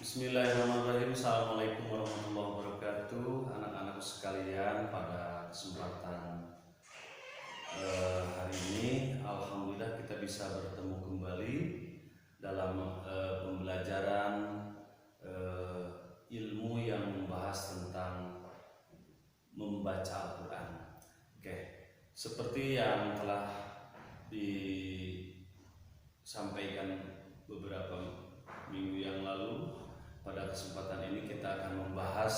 Bismillahirrahmanirrahim. Assalamualaikum warahmatullahi wabarakatuh. Anak-anakku sekalian, pada kesempatan hari ini alhamdulillah kita bisa bertemu kembali dalam pembelajaran ilmu yang membahas tentang membaca Al-Quran. Oke, seperti yang telah disampaikan beberapa minggu yang lalu, pada kesempatan ini kita akan membahas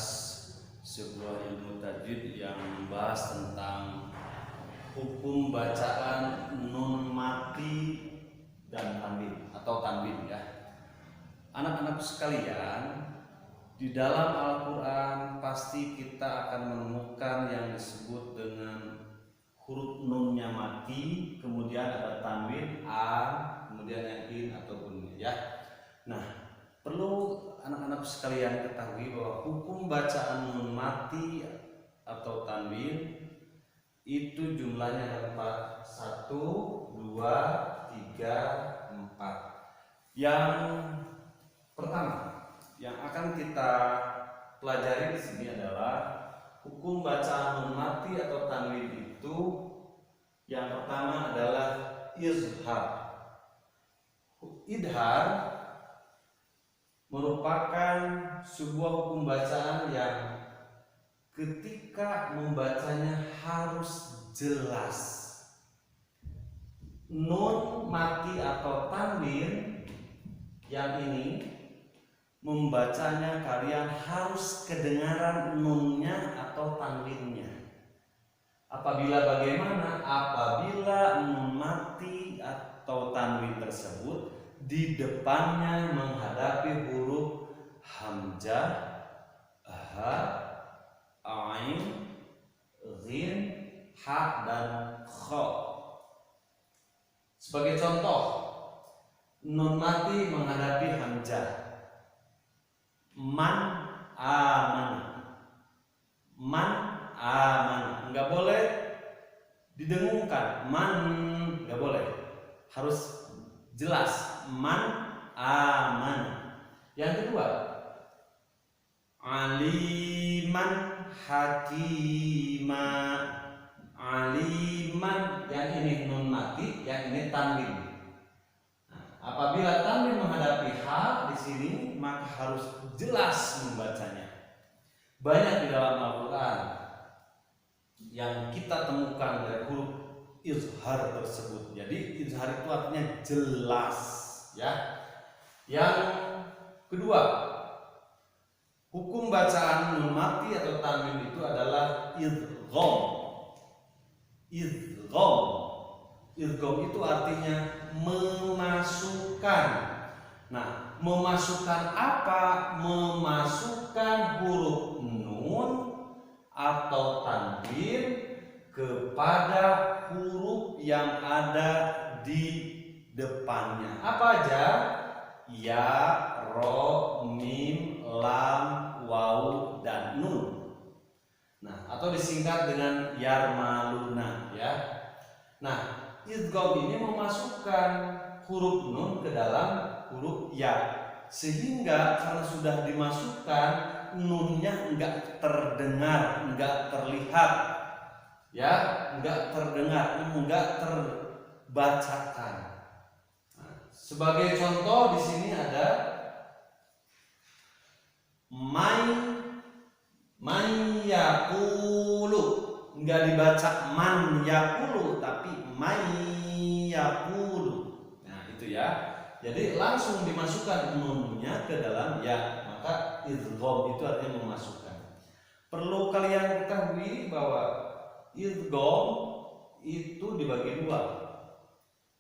sebuah ilmu tajwid yang membahas tentang hukum bacaan nun mati dan tanwin atau tanwin ya. Anak-anak sekalian, di dalam Al-Quran pasti kita akan menemukan yang disebut dengan huruf nunnya mati, kemudian ada tanwin a, kemudian yang in ataupun ya. Nah, perlu anak-anak sekalian ketahui bahwa hukum bacaan nun mati atau tanwin itu jumlahnya ada 1, 2, 3, 4. Yang pertama yang akan kita pelajari di sini adalah hukum bacaan nun mati atau tanwin itu. Yang pertama adalah izhar. Idhar merupakan sebuah hukum bacaan yang ketika membacanya harus jelas. Nun mati atau tanwin yang ini membacanya kalian harus kedengaran nunnya atau tanwinnya. Apabila bagaimana? Apabila nun mati atau tanwin tersebut di depannya menghadapi huruf hamzah, ha, ain, ghin, ha dan kha. Sebagai contoh, nun mati menghadapi hamzah. Man aman. Man aman. Enggak boleh didengungkan. Man enggak boleh. Harus jelas. Man aman. Yang kedua, aliman hakima. Aliman, yang ini nun mati, yang ini tanwin. Nah, apabila tanwin menghadapi ha di sini, maka harus jelas membacanya. Banyak di dalam Al-Quran yang kita temukan dari huruf izhar tersebut. Jadi izhar itu artinya jelas ya. Yang kedua, hukum bacaan nun mati atau tanwin itu adalah idgham. Idgham. Idgham itu artinya memasukkan. Nah, memasukkan apa? Memasukkan huruf nun atau tanwin kepada huruf yang ada di depannya. Apa aja? Ya, ro, mim, lam, waw, dan nun. Nah, atau disingkat dengan yarmaluna ya. Nah, idgham ini memasukkan huruf nun ke dalam huruf ya, sehingga karena sudah dimasukkan, nunnya enggak terdengar, enggak terlihat ya, enggak terdengar, enggak terbacakan. Nah, sebagai contoh di sini ada man yaqulu, enggak dibaca man yaqulu tapi man yaqulu. Nah, itu ya. Jadi langsung dimasukkan nunnya ke dalam ya, maka idgham itu artinya memasukkan. Perlu kalian ketahui bahwa idgham itu dibagi dua.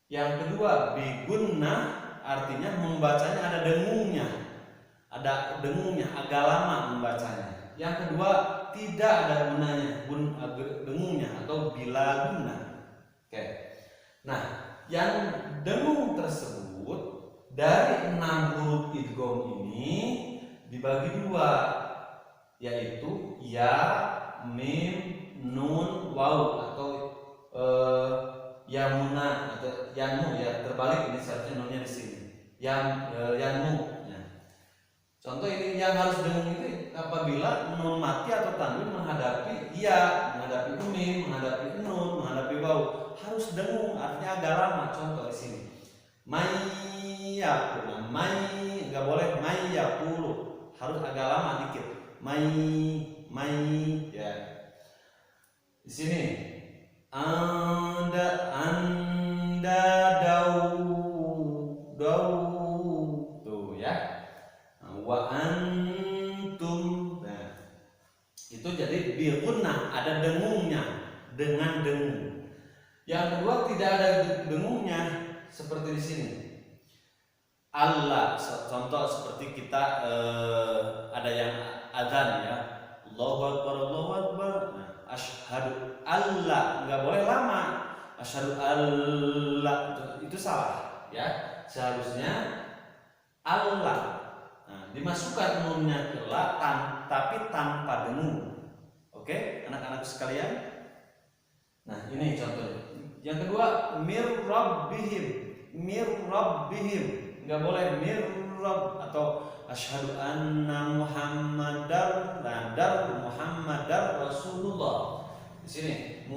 Yang kedua, bigunnah, artinya membacanya ada dengungnya. Ada dengungnya, agak lama membacanya. Yang kedua, tidak ada gunanya, dengungnya atau bila guna. Oke. Nah, yang dengung tersebut dari 6 huruf idgham ini dibagi dua, yaitu ya, mim, nun, waw atau yamuna atau yanu ya, terbalik ini seharusnya nunnya di sini. Yanu. Ya. Contoh ini yang harus dengung itu apabila nun mati atau tanwin menghadapi ya, menghadapi mim, menghadapi nun, menghadapi wau, harus dengung, artinya agak lama. Contoh di sini, mayyakulu, nggak boleh mayyakulu, harus agak lama dikit. Ya. Di sini anda dau tuh ya. Wa antum. Nah, itu jadi bilgunnah, ada dengungnya, dengan dengung. Yang kedua tidak ada dengungnya seperti di sini. Allah, contoh seperti kita ada yang adzan ya. Allahu Akbar, Allahu Akbar. Nah, asyhadu Allah, nggak boleh lama. Asyhadu Allah itu salah ya. Seharusnya Allah. Nah, dimasukkan nunnya ke la tapi tanpa dengung. Oke, anak-anak sekalian. Nah, ini contohnya. Yang kedua, mir rabbihim. Enggak boleh mir rabb atau asyhadu anna muhammadar rasulullah. Di sini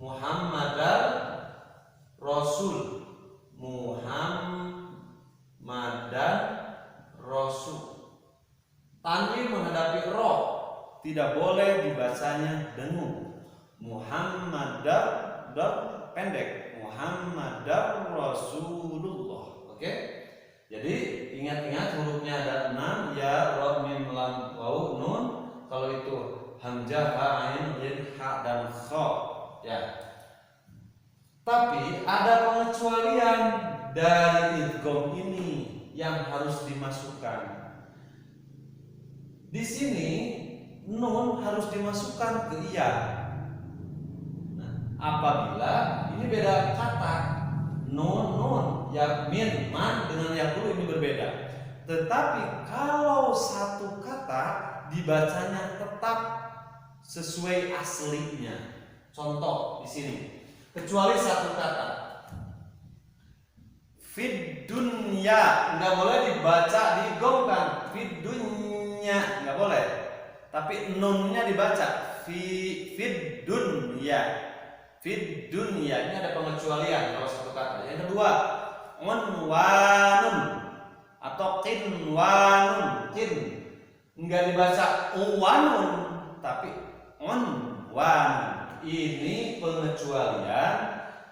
muhammadar rasul. Muhammadan Rasul. Tanwin menghadapi roh, tidak boleh dibacanya dengung. Muhammadar pendek, Muhammadar Rasulullah. Oke? Jadi ingat-ingat hurufnya ada 6 ya, ra, mim, lam, waw, nun. Kalau itu hamzah, ha, ain, jim, ha dan kha ya. Tapi ada pengecualian dari idgham ini yang harus dimasukkan. Di sini nun harus dimasukkan ke iya. Nah, apabila ini beda kata, nun, ya min, man dengan yakulu ini berbeda. Tetapi kalau satu kata dibacanya tetap sesuai aslinya. Contoh di sini. Kecuali satu kata, fid dunya, nggak boleh dibaca digongkan, fid dunya nggak boleh, tapi nunnya dibaca fid dunya, ini ada pengecualian kalau satu kata. Yang kedua, unwanun atau qinwanun, nggak dibaca uwanun tapi unwanun. Ini pengecualian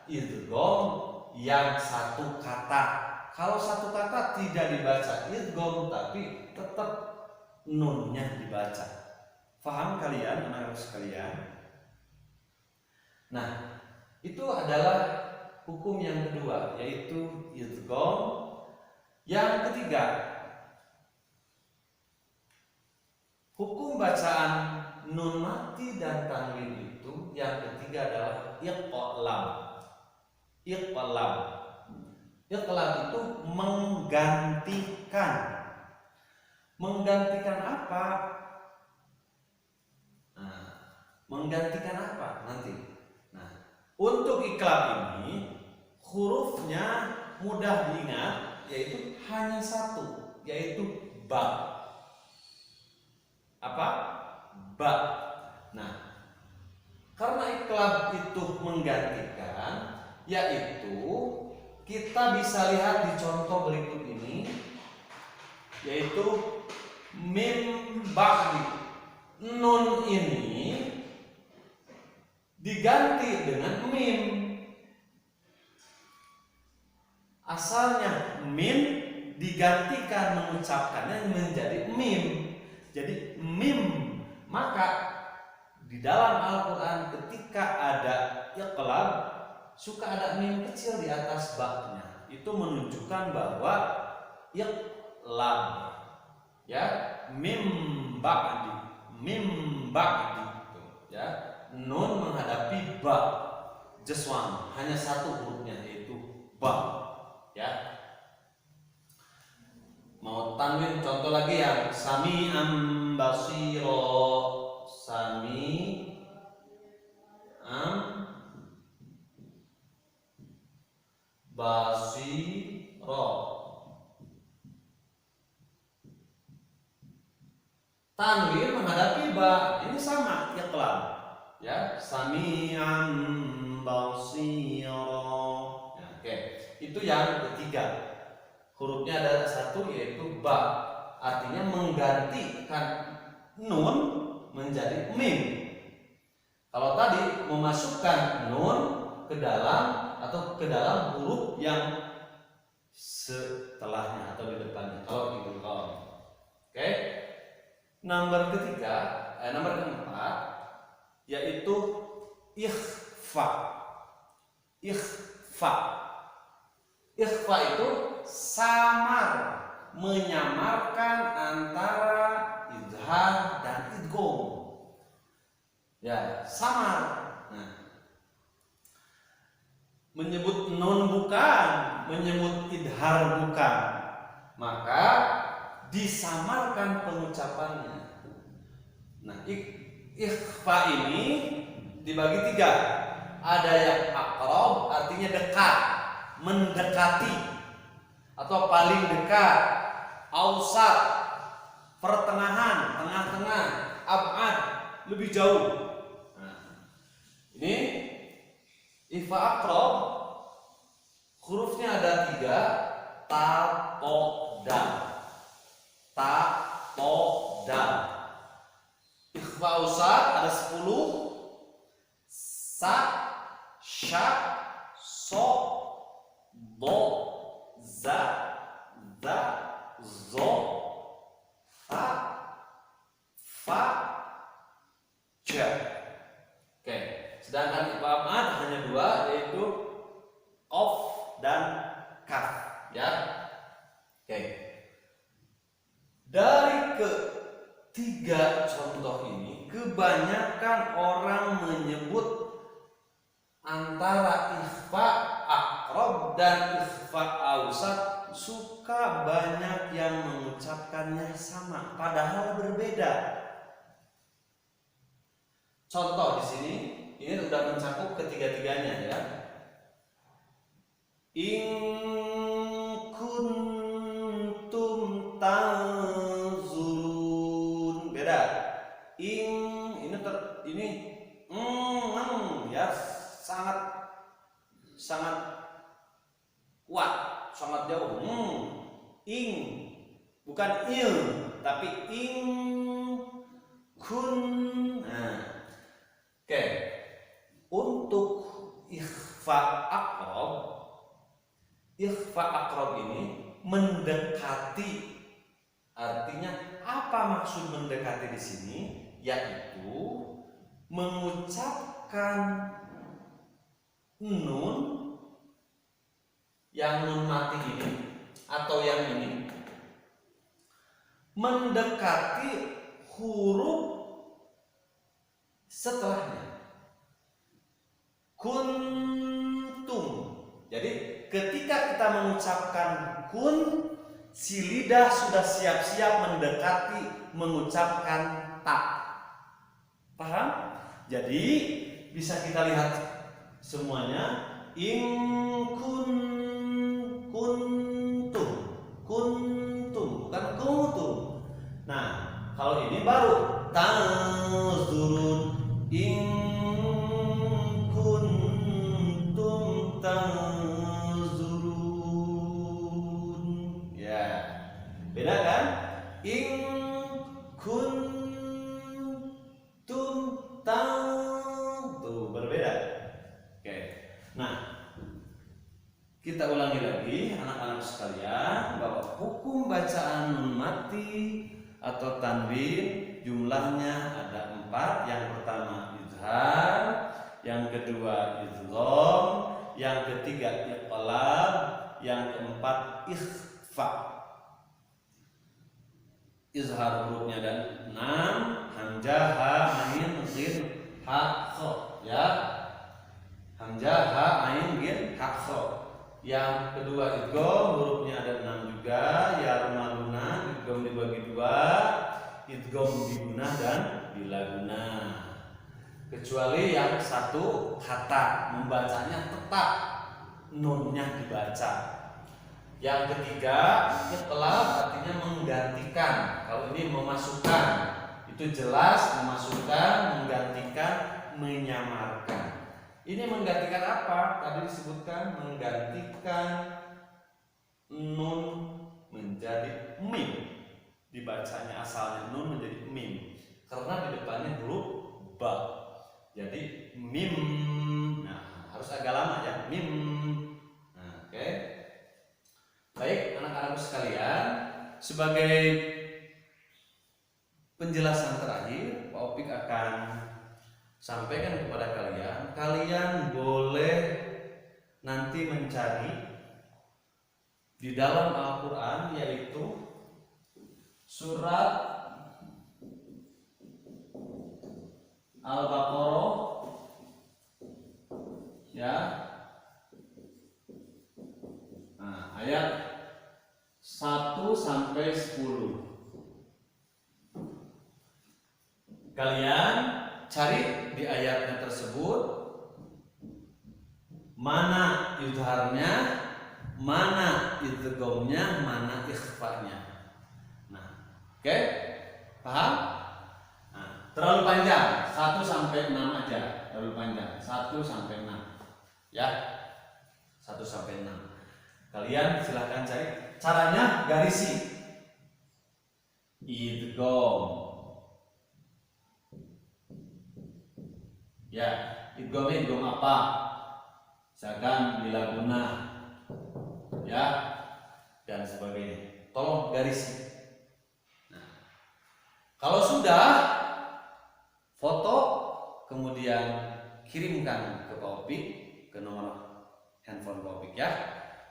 idgham yang satu kata. Kalau satu kata tidak dibaca idgham tapi tetap nunnya dibaca. Faham kalian anak-anak sekalian? Nah, itu adalah hukum yang kedua, yaitu idgham. Yang ketiga, hukum bacaan nun mati dan tanwin itu yang ketiga adalah iqlam. Iqlam itu menggantikan. Menggantikan apa? Nah, menggantikan apa nanti? Nah, untuk iqlam ini hurufnya mudah diingat, yaitu hanya satu, yaitu ba. Apa? Ba. Nah, karena iqlab itu menggantikan, yaitu kita bisa lihat di contoh berikut ini, yaitu mim ba'di. Nun ini diganti dengan mim. Asalnya mim digantikan mengucapkannya menjadi mim. Jadi mim, maka di dalam Al-Quran ketika ada iqlab suka ada mim kecil di atas ba-nya. Itu menunjukkan bahwa iqlab ya, mim ba'di ya. Nun menghadapi ba, just one, hanya satu hurufnya yaitu ba ya. Mau tanwin contoh lagi ya, sami'an basiro, sami'an basiro. Tanwin menghadapi ba, ini sama iqlab. Ya, sami'an basira. Ya, oke. Itu yang ketiga. Hurufnya ada satu yaitu ba. Artinya menggantikan nun menjadi mim. Kalau tadi memasukkan nun ke dalam atau ke dalam huruf yang setelahnya atau di depannya. Kalau idgham. Oke. Nomor keempat yaitu ikhfa. Ikhfa. Ikhfa itu samar, menyamarkan antara izhar dan idgham. Ya, samar. Nah, menyebut nun bukan, menyebut idhar bukan, maka disamarkan pengucapannya. Nah, ikhfa ini dibagi tiga. Ada yang aqrab, artinya dekat, mendekati atau paling dekat. Ausat, pertengahan, tengah-tengah. Ab'ad, lebih jauh. Nah, ini ikhfa aqrab, hurufnya ada tiga. Ta, to, dal. Ta, to, dal. Ikhfa ausat ada 10. Sa, sya, so, do, za, da, zo, fa, fa, ja. Oke, sedangkan ikhfa ab'ad hanya dua, yaitu qaf dan kaf, ya. Oke. Dari ketiga contoh ini, kebanyakan orang menyebut antara ikhfa aqrab dan ikhfa ausat, suka banyak yang mengucapkannya sama padahal berbeda. Contoh di sini, ini sudah mencakup ketiga-tiganya, ya. In kuntum tanzurun, beda. In ini ya sangat kuat, sangat jauh. Ing bukan il, tapi ing kun. Nah, oke. Untuk ikhfa aqrab ini mendekati. Artinya apa maksud mendekati di sini? Yaitu mengucapkan nun, yang nun mati ini atau yang ini, mendekati huruf setelahnya. Kuntum. Jadi ketika kita mengucapkan kun, si lidah sudah siap-siap mendekati mengucapkan tak. Paham? Jadi bisa kita lihat semuanya. In kuntum, bukan kuntum. Nah, kalau ini baru tanzurun. In kuntum tanzurun. Ya, beda kan? In kuntum tuh berbeda. Oke. Nah, kita ulangi lagi anak-anak sekalian bahwa hukum bacaan nun mati atau tanwin jumlahnya ada 4. Yang pertama izhar, yang kedua idgham, yang ketiga iqlab, yang keempat ikhfa. Izhar hurufnya ada 6, hamzah, ha, ain, ghin, ha, kha, ya. Hamzah, ha, ain, ghin, ha, kha. Yang kedua idgham, hurufnya ada 6 juga, ya, maluna, idgham dibagi 2, idgham biguna dan bilaguna. Kecuali yang satu kata membacanya tetap nunnya dibaca. Yang ketiga iqlab artinya menggantikan. Kalau ini memasukkan, itu jelas memasukkan, menggantikan, menyamarkan. Ini menggantikan apa? Tadi disebutkan menggantikan nun menjadi mim. Dibacanya asalnya nun menjadi mim karena di depannya huruf ba. Jadi mim. Nah, harus agak lama ya. Mim. Nah, oke. Baik, anak-anakku sekalian, sebagai penjelasan terakhir, Pak Opik akan sampaikan kepada kalian. Kalian boleh nanti mencari di dalam Al-Quran, yaitu surat Al-Baqarah ya. Nah, ayat 1 sampai 10. Kalian cari di ayatnya tersebut mana idharnya, mana idghamnya, mana ikhfanya. Nah, oke? Paham? Nah, terlalu panjang, 1 sampai 6 aja, terlalu panjang. 1 sampai 6. Ya. 1 sampai 6. Kalian silahkan cari. Caranya garisi. Idgham. Ya, idghamnya idgham apa? Misalkan bila guna, ya, dan sebagainya. Tolong garisi. Nah, kalau sudah, foto kemudian kirimkan ke Pak Opik, ke nomor handphone Pak Opik ya.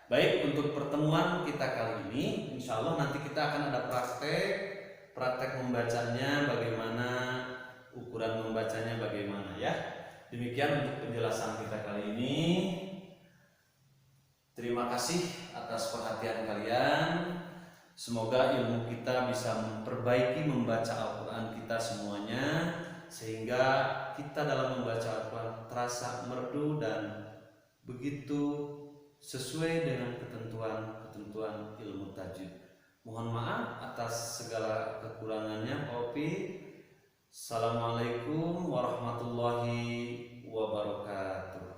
Baik, untuk pertemuan kita kali ini, insya Allah nanti kita akan ada praktek membacanya, bagaimana ukuran membacanya, bagaimana ya. Demikian untuk penjelasan kita kali ini. Terima kasih atas perhatian kalian. Semoga ilmu kita bisa memperbaiki membaca Al-Quran kita semuanya, sehingga kita dalam membaca Al-Quran terasa merdu dan begitu sesuai dengan ketentuan ilmu tajwid. Mohon maaf atas segala kekurangannya, Opi. Assalamualaikum warahmatullahi wabarakatuh.